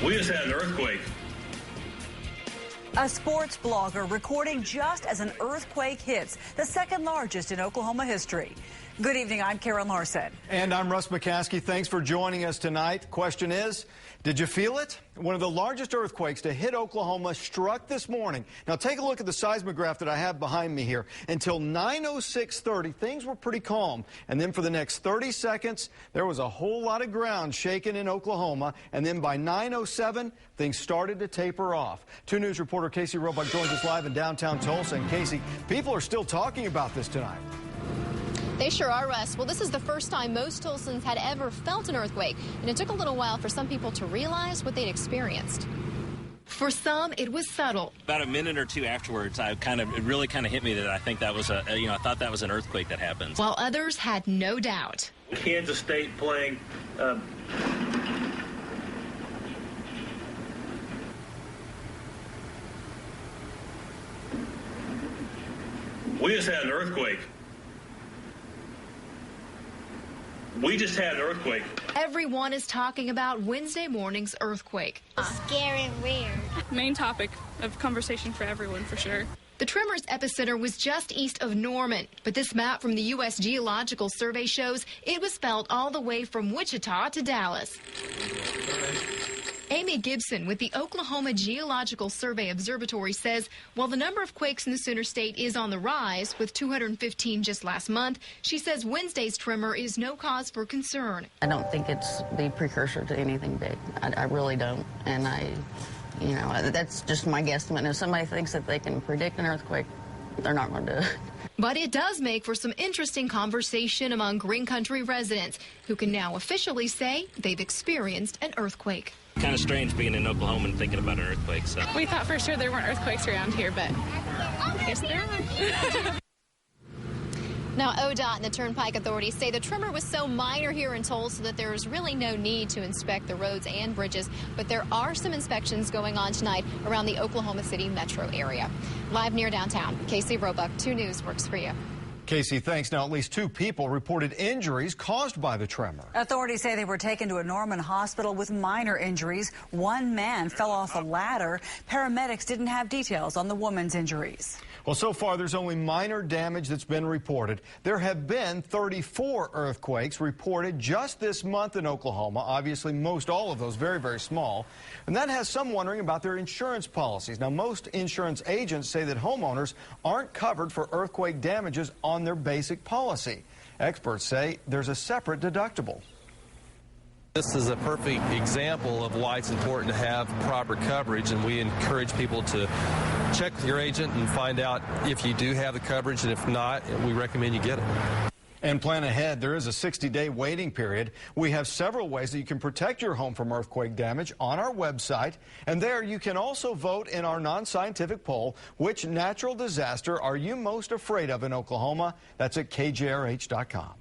We just had an earthquake. A sports blogger recording just as an earthquake hits, the second largest in Oklahoma history. Good evening, I'm Karen Larson. And I'm Russ McCaskey. Thanks for joining us tonight. Question is, did you feel it? One of the largest earthquakes to hit Oklahoma struck this morning. Now take a look at the seismograph that I have behind me here. Until 9:06:30, things were pretty calm. And then for the next 30 seconds, there was a whole lot of ground shaken in Oklahoma. And then by 9:07, things started to taper off. 2 News reporter Casey Roebuck joins us live in downtown Tulsa. And Casey, people are still talking about this tonight. They sure are, Russ. Well, this is the first time most Tulsans had ever felt an earthquake, and it took a little while for some people to realize what they'd experienced. For some, it was subtle. About a minute or two afterwards, it really hit me that I think that was I thought that was an earthquake that happened. While others had no doubt. Kansas State playing. We just had an earthquake. We just had an earthquake. Everyone is talking about Wednesday morning's earthquake. Scary and weird. Main topic of conversation for everyone, for sure. The tremor's epicenter was just east of Norman, but this map from the U.S. Geological Survey shows it was felt all the way from Wichita to Dallas. Amy Gibson with the Oklahoma Geological Survey Observatory says while the number of quakes in the Sooner State is on the rise, with 215 just last month, she says Wednesday's tremor is no cause for concern. I don't think it's the precursor to anything big. I really don't. And that's just my guesstimate. And if somebody thinks that they can predict an earthquake, they're not going to do it. But it does make for some interesting conversation among Green Country residents who can now officially say they've experienced an earthquake. Kind of strange being in Oklahoma and thinking about an earthquake. So We thought for sure there weren't earthquakes around here, but I guess there are. Now, ODOT and the Turnpike authorities say the tremor was so minor here in Tulsa that there is really no need to inspect the roads and bridges, but there are some inspections going on tonight around the Oklahoma City metro area. Live near downtown, Casey Roebuck, 2 News works for you. Casey, thanks. Now, at least 2 people reported injuries caused by the tremor. Authorities say they were taken to a Norman hospital with minor injuries. 1 man fell off a ladder. Paramedics didn't have details on the woman's injuries. Well, so far, there's only minor damage that's been reported. There have been 34 earthquakes reported just this month in Oklahoma. Obviously, most all of those very, very small. And that has some wondering about their insurance policies. Now, most insurance agents say that homeowners aren't covered for earthquake damages on their basic policy. Experts say there's a separate deductible. This is a perfect example of why it's important to have proper coverage, and we encourage people to check with your agent and find out if you do have the coverage, and if not, we recommend you get it. And plan ahead. There is a 60-day waiting period. We have several ways that you can protect your home from earthquake damage on our website. And there you can also vote in our non-scientific poll, which natural disaster are you most afraid of in Oklahoma? That's at KJRH.com.